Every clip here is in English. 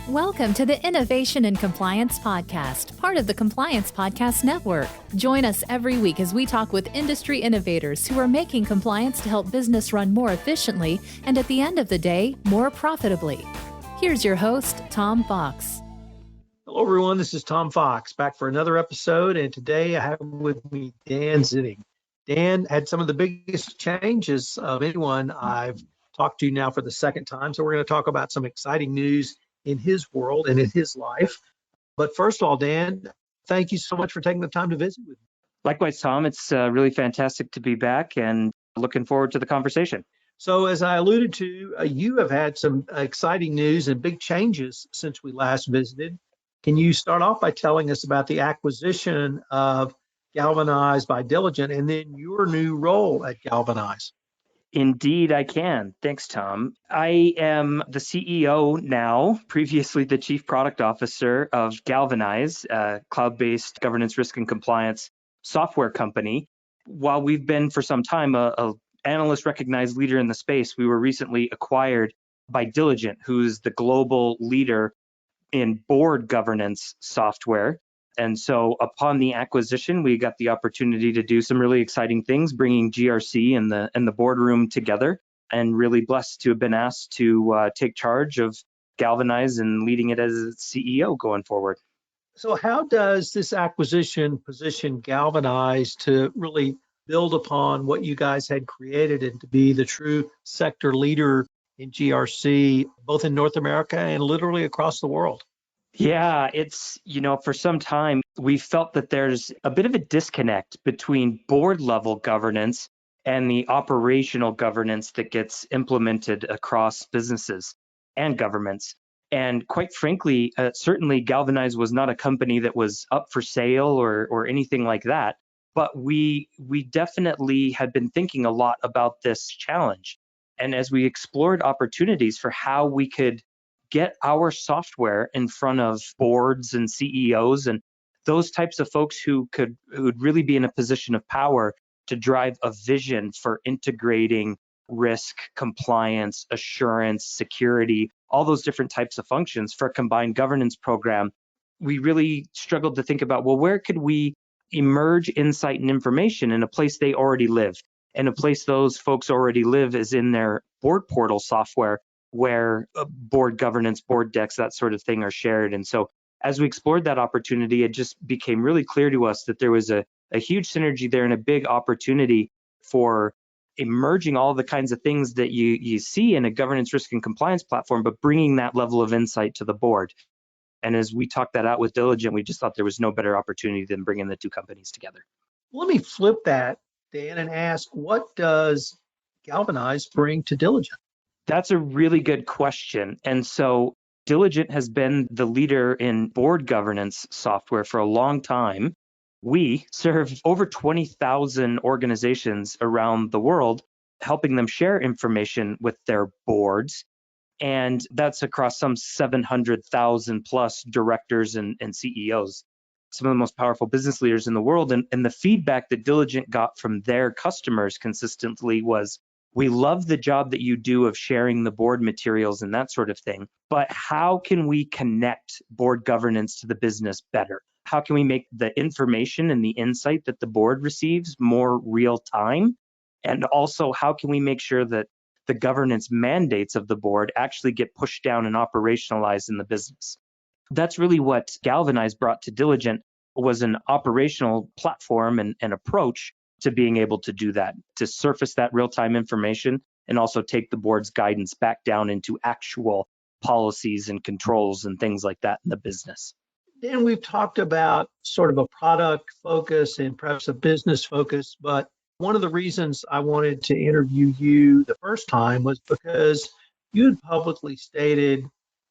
Welcome to the Innovation and Compliance Podcast, part of the Compliance Podcast Network. Join us every week as we talk with industry innovators who are making compliance to help business run more efficiently and at the end of the day, more profitably. Here's your host, Tom Fox. Hello, everyone. This is Tom Fox back for another episode. And today I have with me Dan Zitting. Dan had some of the biggest changes of anyone I've talked to now for the second time. So we're going to talk about some exciting news in his world and in his life. But first of all, Dan, thank you so much for taking the time to visit with me. Likewise, Tom, it's really fantastic to be back and looking forward to the conversation. So as I alluded to, you have had some exciting news and big changes since we last visited. Can you start off by telling us about the acquisition of Galvanize by Diligent and then your new role at Galvanize? Indeed, I can. Thanks, Tom. I am the CEO now, previously the Chief Product Officer of Galvanize, a cloud-based governance, risk, and compliance software company. While we've been for some time a analyst recognized leader in the space, we were recently acquired by Diligent, who's the global leader in board governance software. And so upon the acquisition, we got the opportunity to do some really exciting things, bringing GRC and the boardroom together, and really blessed to have been asked to take charge of Galvanize and leading it as CEO going forward. So how does this acquisition position Galvanize to really build upon what you guys had created and to be the true sector leader in GRC, both in North America and literally across the world? Yeah, it's, for some time, we felt that there's a bit of a disconnect between board level governance and the operational governance that gets implemented across businesses and governments. And quite frankly, certainly Galvanize was not a company that was up for sale or anything like that. But we definitely had been thinking a lot about this challenge. And as we explored opportunities for how we could get our software in front of boards and CEOs and those types of folks who would really be in a position of power to drive a vision for integrating risk, compliance, assurance, security, all those different types of functions for a combined governance program, we really struggled to think about, well, where could we emerge insight and information in a place they already live? And a place those folks already live is in their board portal software, where board governance, board decks, that sort of thing are shared. And so as we explored that opportunity, it just became really clear to us that there was a huge synergy there and a big opportunity for emerging all the kinds of things that you see in a governance, risk, and compliance platform, but bringing that level of insight to the board. And as we talked that out with Diligent, we just thought there was no better opportunity than bringing the two companies together. Let me flip that, Dan, and ask, what does Galvanize bring to Diligent? That's a really good question. And so Diligent has been the leader in board governance software for a long time. We serve over 20,000 organizations around the world, helping them share information with their boards. And that's across some 700,000 plus directors and CEOs, some of the most powerful business leaders in the world. And the feedback that Diligent got from their customers consistently was, we love the job that you do of sharing the board materials and that sort of thing, but how can we connect board governance to the business better? How can we make the information and the insight that the board receives more real time? And also, how can we make sure that the governance mandates of the board actually get pushed down and operationalized in the business? That's really what Galvanize brought to Diligent, was an operational platform and approach to being able to do that, to surface that real-time information and also take the board's guidance back down into actual policies and controls and things like that in the business. Dan, we've talked about sort of a product focus and perhaps a business focus, but one of the reasons I wanted to interview you the first time was because you had publicly stated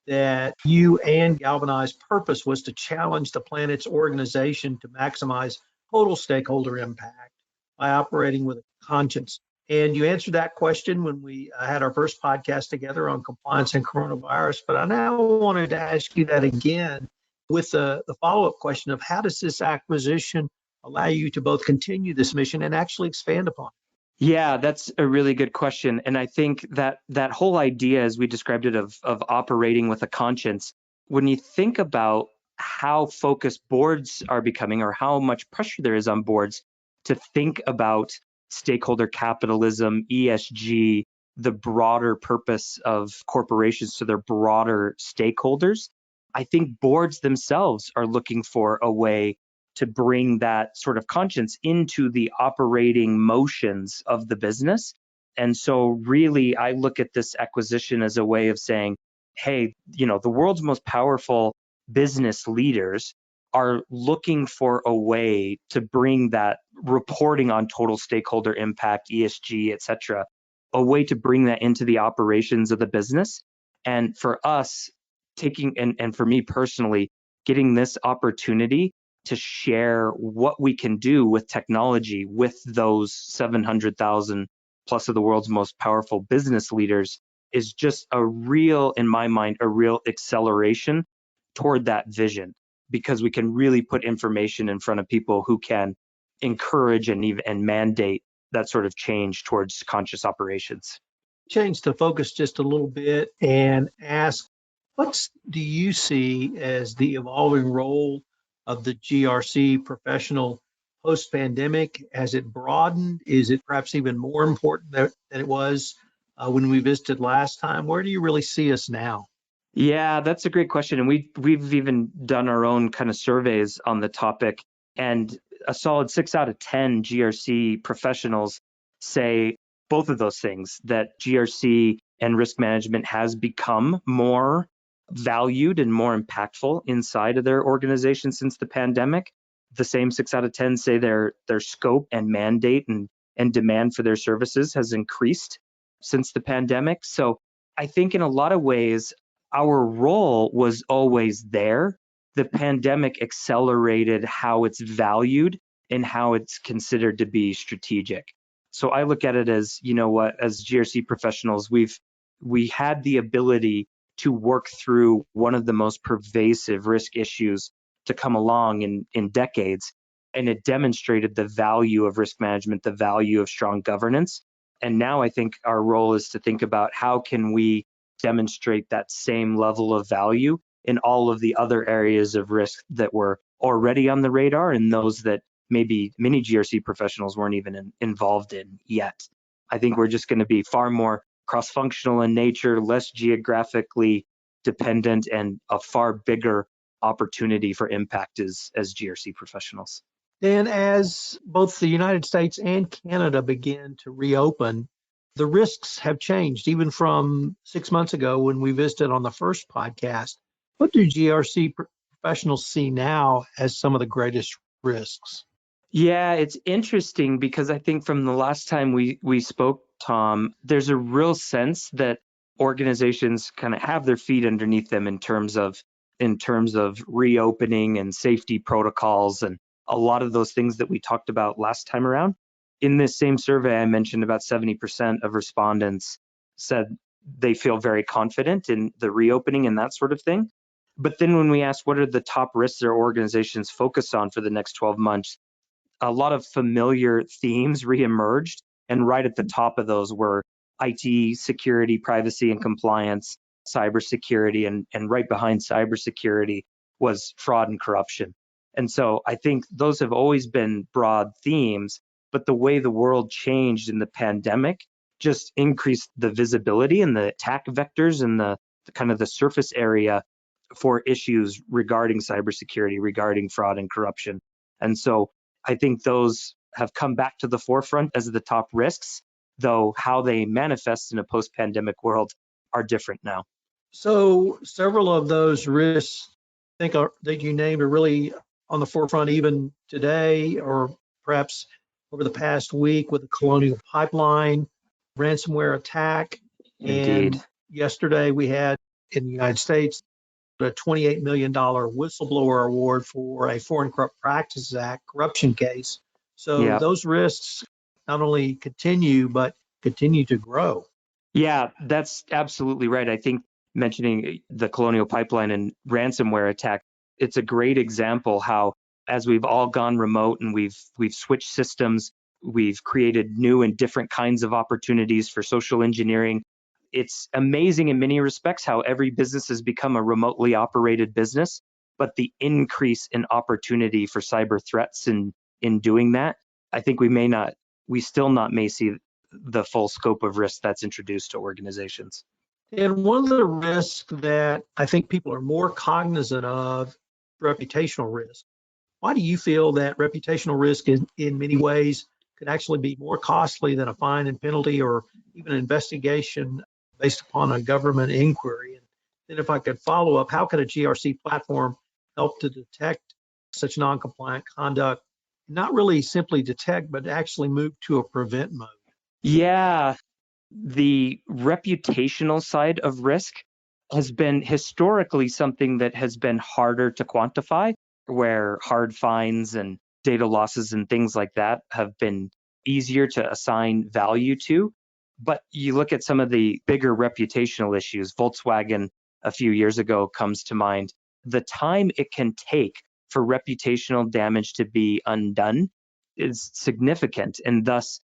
that you and Galvanize's purpose was to challenge the planet's organization to maximize total stakeholder impact by operating with a conscience. And you answered that question when we had our first podcast together on compliance and coronavirus. But I now wanted to ask you that again with the follow-up question of how does this acquisition allow you to both continue this mission and actually expand upon it? Yeah, that's a really good question. And I think that whole idea, as we described it, of operating with a conscience, when you think about how focused boards are becoming or how much pressure there is on boards to think about stakeholder capitalism, ESG, the broader purpose of corporations to their broader stakeholders, I think boards themselves are looking for a way to bring that sort of conscience into the operating motions of the business. And so really, I look at this acquisition as a way of saying, hey, the world's most powerful business leaders are looking for a way to bring that reporting on total stakeholder impact, ESG, et cetera, a way to bring that into the operations of the business. And for us, and for me personally, getting this opportunity to share what we can do with technology with those 700,000 plus of the world's most powerful business leaders is just in my mind, a real acceleration toward that vision, because we can really put information in front of people who can encourage and mandate that sort of change towards conscious operations. Change the focus just a little bit and ask, what do you see as the evolving role of the GRC professional post-pandemic? Has it broadened? Is it perhaps even more important than it was when we visited last time? Where do you really see us now? Yeah, that's a great question. And we've even done our own kind of surveys on the topic. And a solid 6 out of 10 GRC professionals say both of those things, that GRC and risk management has become more valued and more impactful inside of their organization since the pandemic. The same 6 out of 10 say their scope and mandate and demand for their services has increased since the pandemic. So I think in a lot of ways, our role was always there. The pandemic accelerated how it's valued and how it's considered to be strategic. So I look at it as, as GRC professionals, we had the ability to work through one of the most pervasive risk issues to come along in decades. And it demonstrated the value of risk management, the value of strong governance. And now I think our role is to think about how can we demonstrate that same level of value in all of the other areas of risk that were already on the radar and those that maybe many GRC professionals weren't even involved in yet. I think we're just going to be far more cross-functional in nature, less geographically dependent, and a far bigger opportunity for impact as GRC professionals. Dan, as both the United States and Canada begin to reopen, the risks have changed, even from 6 months ago when we visited on the first podcast. What do GRC professionals see now as some of the greatest risks? Yeah, it's interesting because I think from the last time we spoke, Tom, there's a real sense that organizations kind of have their feet underneath them in terms of reopening and safety protocols and a lot of those things that we talked about last time around. In this same survey, I mentioned about 70% of respondents said they feel very confident in the reopening and that sort of thing. But then when we asked what are the top risks their organizations focus on for the next 12 months, a lot of familiar themes reemerged. And right at the top of those were IT, security, privacy and compliance, cybersecurity, and right behind cybersecurity was fraud and corruption. And so I think those have always been broad themes, but the way the world changed in the pandemic just increased the visibility and the attack vectors and the kind of the surface area for issues regarding cybersecurity, regarding fraud and corruption. And so I think those have come back to the forefront as the top risks, though how they manifest in a post-pandemic world are different now. So several of those risks that you named are really on the forefront even today, or perhaps over the past week with the Colonial Pipeline ransomware attack. Indeed. And yesterday we had in the United States a $28 million whistleblower award for a Foreign Corrupt Practices Act corruption case. So those risks not only continue, but continue to grow. Yeah, that's absolutely right. I think mentioning the Colonial Pipeline and ransomware attack, it's a great example how as we've all gone remote and we've switched systems, we've created new and different kinds of opportunities for social engineering It's amazing in many respects how every business has become a remotely operated business, but the increase in opportunity for cyber threats in doing that, I think we still not may see the full scope of risk that's introduced to organizations. And one of the risks that I think people are more cognizant of, reputational risk. Why do you feel that reputational risk in many ways could actually be more costly than a fine and penalty or even an investigation based upon a government inquiry? And then if I could follow up, how could a GRC platform help to detect such non-compliant conduct? Not really simply detect, but actually move to a prevent mode. Yeah, the reputational side of risk has been historically something that has been harder to quantify, where hard fines and data losses and things like that have been easier to assign value to. But you look at some of the bigger reputational issues, Volkswagen a few years ago comes to mind. The time it can take for reputational damage to be undone is significant, and thus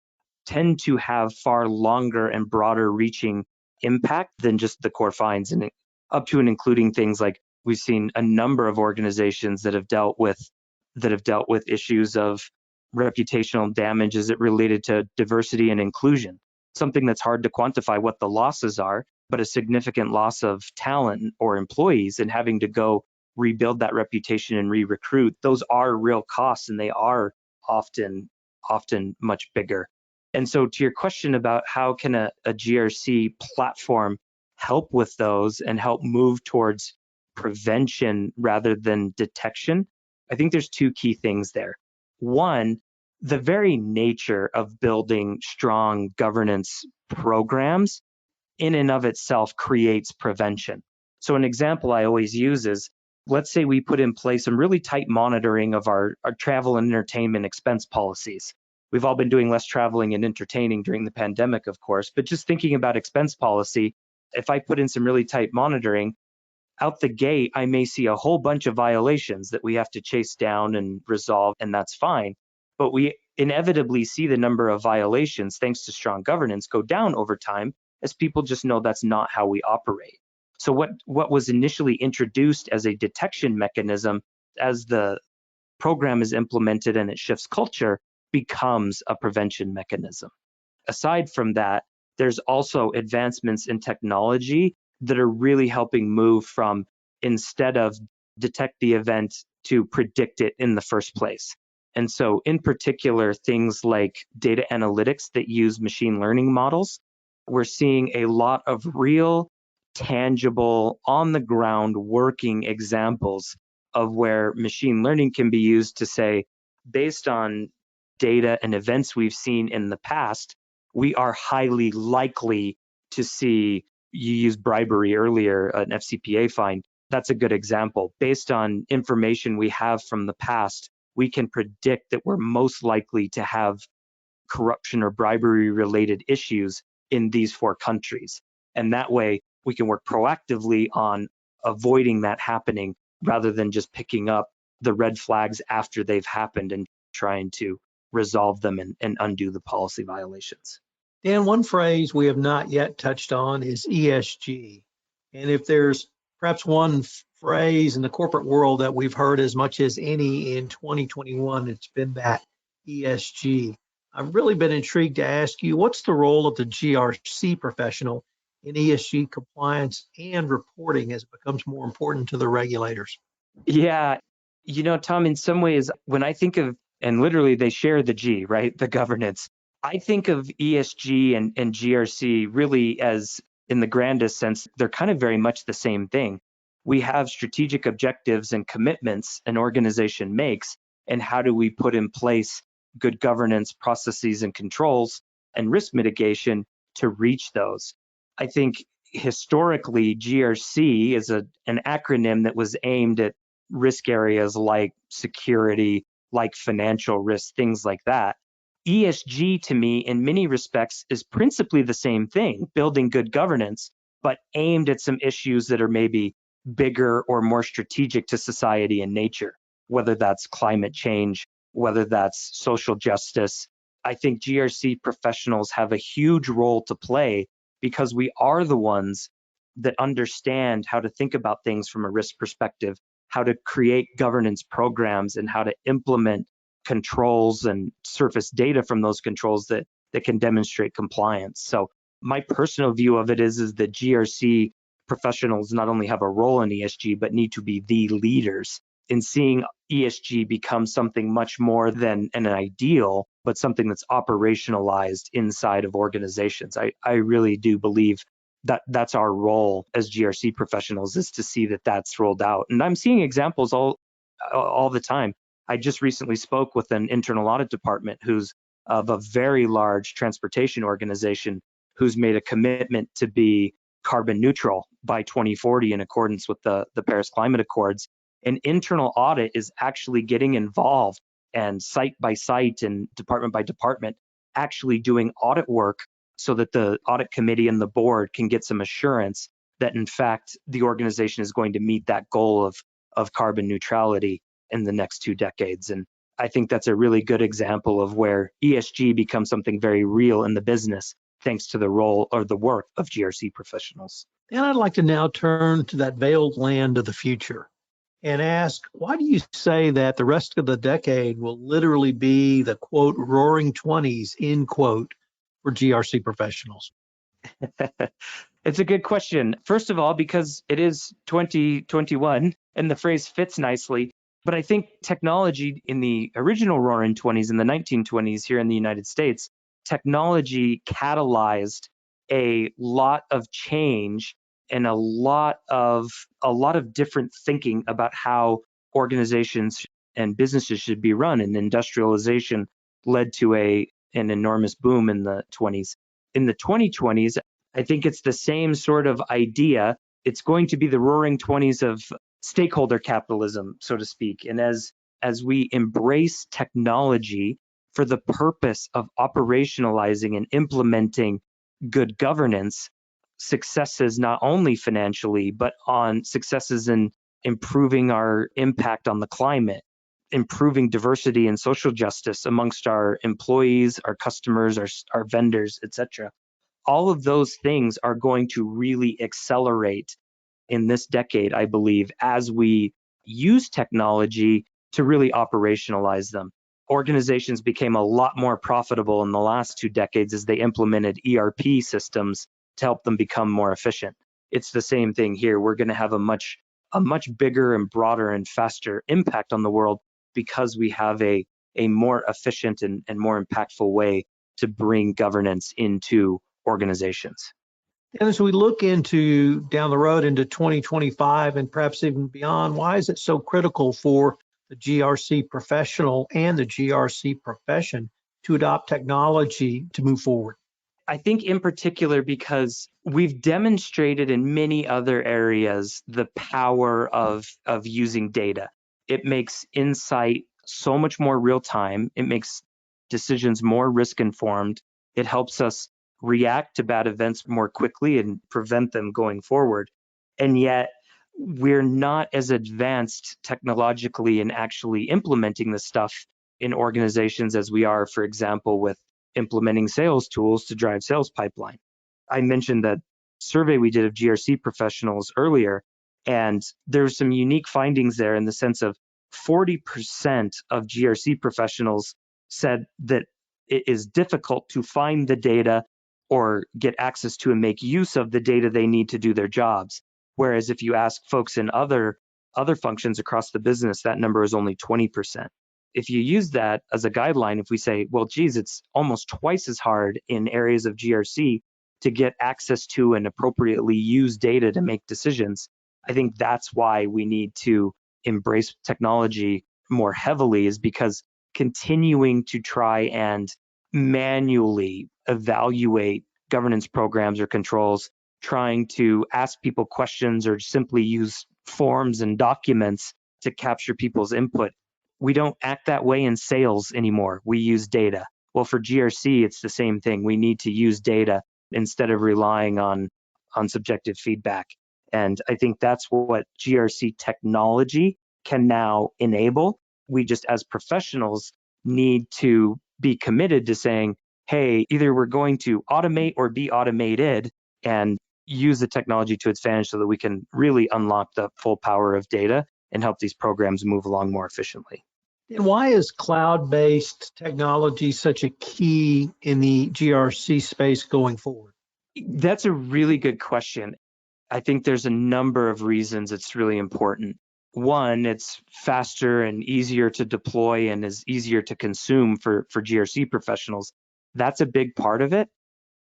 tend to have far longer and broader reaching impact than just the core fines, and up to and including things like we've seen a number of organizations that have dealt with issues of reputational damage as it related to diversity and inclusion, something that's hard to quantify what the losses are, but a significant loss of talent or employees and having to go rebuild that reputation and re-recruit. Those are real costs, and they are often much bigger. And so to your question about how can a GRC platform help with those and help move towards prevention rather than detection, I think there's two key things there. One, the very nature of building strong governance programs in and of itself creates prevention. So an example I always use is, let's say we put in place some really tight monitoring of our travel and entertainment expense policies. We've all been doing less traveling and entertaining during the pandemic, of course, but just thinking about expense policy, if I put in some really tight monitoring, out the gate, I may see a whole bunch of violations that we have to chase down and resolve, and that's fine. But we inevitably see the number of violations, thanks to strong governance, go down over time as people just know that's not how we operate. So what was initially introduced as a detection mechanism, as the program is implemented and it shifts culture, becomes a prevention mechanism. Aside from that, there's also advancements in technology that are really helping move from, instead of detect the event, to predict it in the first place. And so in particular, things like data analytics that use machine learning models, we're seeing a lot of real, tangible, on the ground working examples of where machine learning can be used to say, based on data and events we've seen in the past, we are highly likely to see, you used bribery earlier, an FCPA fine. That's a good example. Based on information we have from the past, we can predict that we're most likely to have corruption or bribery related issues in these 4 countries. And that way we can work proactively on avoiding that happening rather than just picking up the red flags after they've happened and trying to resolve them and undo the policy violations. Dan, one phrase we have not yet touched on is ESG. And if there's perhaps one phrase in the corporate world that we've heard as much as any in 2021, it's been that ESG. I've really been intrigued to ask you, what's the role of the GRC professional in ESG compliance and reporting as it becomes more important to the regulators? Yeah, Tom, in some ways, when I think of, and literally they share the G, right? The governance. I think of ESG and GRC really as, in the grandest sense, they're kind of very much the same thing. We have strategic objectives and commitments an organization makes, and how do we put in place good governance processes and controls and risk mitigation to reach those. I think historically, GRC is an acronym that was aimed at risk areas like security, like financial risk, things like that. ESG, to me, in many respects, is principally the same thing, building good governance, but aimed at some issues that are maybe bigger or more strategic to society and nature, whether that's climate change, whether that's social justice. I think GRC professionals have a huge role to play because we are the ones that understand how to think about things from a risk perspective, how to create governance programs, and how to implement controls and surface data from those controls that can demonstrate compliance. So my personal view of it is that GRC professionals not only have a role in ESG, but need to be the leaders in seeing ESG become something much more than an ideal, but something that's operationalized inside of organizations. I really do believe that that's our role as GRC professionals, is to see that that's rolled out. And I'm seeing examples all the time. I just recently spoke with an internal audit department who's of a very large transportation organization who's made a commitment to be carbon neutral by 2040 in accordance with the Paris Climate Accords. And internal audit is actually getting involved, and site by site and department by department actually doing audit work so that the audit committee and the board can get some assurance that in fact the organization is going to meet that goal of carbon neutrality in the next 2 decades. And I think that's a really good example of where ESG becomes something very real in the business, thanks to the role or the work of GRC professionals. And I'd like to now turn to that veiled land of the future and ask, why do you say that the rest of the decade will literally be the, quote, roaring 20s, end quote, for GRC professionals? It's a good question. First of all, because it is 2021 and the phrase fits nicely. But I think technology in the original roaring 20s, in the 1920s here in the United States, technology catalyzed a lot of change and a lot of different thinking about how organizations and businesses should be run. And industrialization led to an enormous boom in the 20s. In the 2020s, I think it's the same sort of idea. It's going to be the roaring 20s of stakeholder capitalism, so to speak. And as we embrace technology for the purpose of operationalizing and implementing good governance, successes not only financially, but on successes in improving our impact on the climate, improving diversity and social justice amongst our employees, our customers, our vendors, etc. All of those things are going to really accelerate in this decade, I believe, as we use technology to really operationalize them. Organizations became a lot more profitable in the last 2 decades as they implemented ERP systems to help them become more efficient. It's the same thing here. We're going to have a much bigger and broader and faster impact on the world because we have a more efficient and more impactful way to bring governance into organizations. And as we look into down the road into 2025 and perhaps even beyond, why is it so critical for the GRC professional and the GRC profession to adopt technology to move forward? I think in particular because we've demonstrated in many other areas the power of using data. It makes insight so much more real time. It makes decisions more risk informed. It helps us react to bad events more quickly and prevent them going forward. And yet we're not as advanced technologically in actually implementing this stuff in organizations as we are, for example, with implementing sales tools to drive sales pipeline. I mentioned that survey we did of GRC professionals earlier, and there's some unique findings there in the sense of 40% of GRC professionals said that it is difficult to find the data or get access to and make use of the data they need to do their jobs. Whereas if you ask folks in other functions across the business, that number is only 20%. If you use that as a guideline, if we say, well, geez, it's almost twice as hard in areas of GRC to get access to and appropriately use data to make decisions, I think that's why we need to embrace technology more heavily, is because continuing to try and manually evaluate governance programs or controls, trying to ask people questions or simply use forms and documents to capture people's input. We don't act that way in sales anymore. We use data. Well, for GRC, it's the same thing. We need to use data instead of relying on subjective feedback. And I think that's what GRC technology can now enable. We just, as professionals, need to be committed to saying, hey, either we're going to automate or be automated, and use the technology to its advantage so that we can really unlock the full power of data and help these programs move along more efficiently. And why is cloud-based technology such a key in the GRC space going forward? That's a really good question. I think there's a number of reasons it's really important. One, it's faster and easier to deploy and is easier to consume for GRC professionals. That's a big part of it.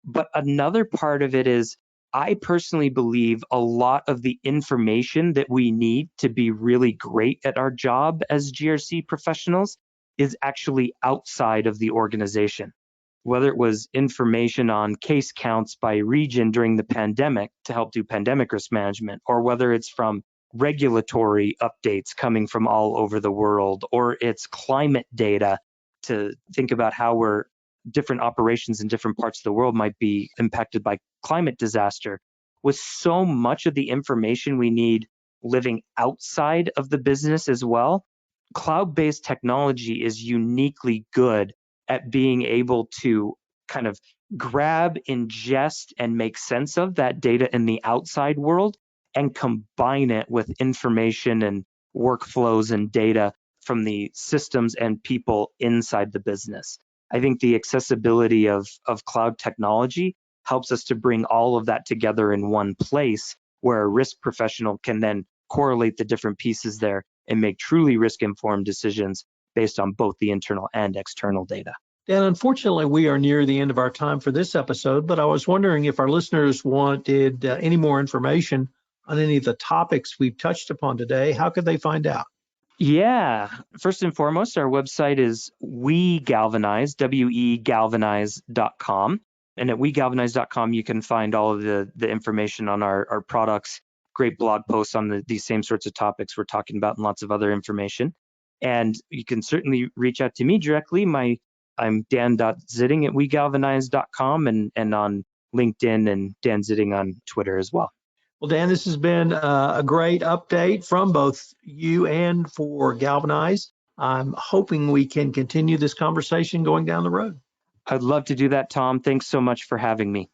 But another part of it is I personally believe a lot of the information that we need to be really great at our job as GRC professionals is actually outside of the organization. Whether it was information on case counts by region during the pandemic to help do pandemic risk management, or whether it's from regulatory updates coming from all over the world, or it's climate data to think about how different operations in different parts of the world might be impacted by climate disaster. With so much of the information we need living outside of the business as well, cloud-based technology is uniquely good at being able to kind of grab, ingest, and make sense of that data in the outside world and combine it with information and workflows and data from the systems and people inside the business. I think the accessibility of cloud technology helps us to bring all of that together in one place where a risk professional can then correlate the different pieces there and make truly risk-informed decisions based on both the internal and external data. Dan, unfortunately, we are near the end of our time for this episode, but I was wondering if our listeners wanted any more information on any of the topics we've touched upon today, how could they find out? Yeah. First and foremost, our website is WeGalvanize, wegalvanize.com. And at wegalvanize.com, you can find all of the information on our products, great blog posts on these same sorts of topics we're talking about, and lots of other information. And you can certainly reach out to me directly. I'm dan.zitting at wegalvanize.com and on LinkedIn, and Dan Zitting on Twitter as well. Well, Dan, this has been a great update from both you and for Galvanize. I'm hoping we can continue this conversation going down the road. I'd love to do that, Tom. Thanks so much for having me.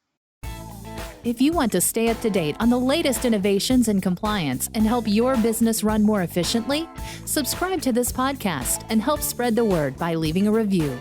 If you want to stay up to date on the latest innovations in compliance and help your business run more efficiently, subscribe to this podcast and help spread the word by leaving a review.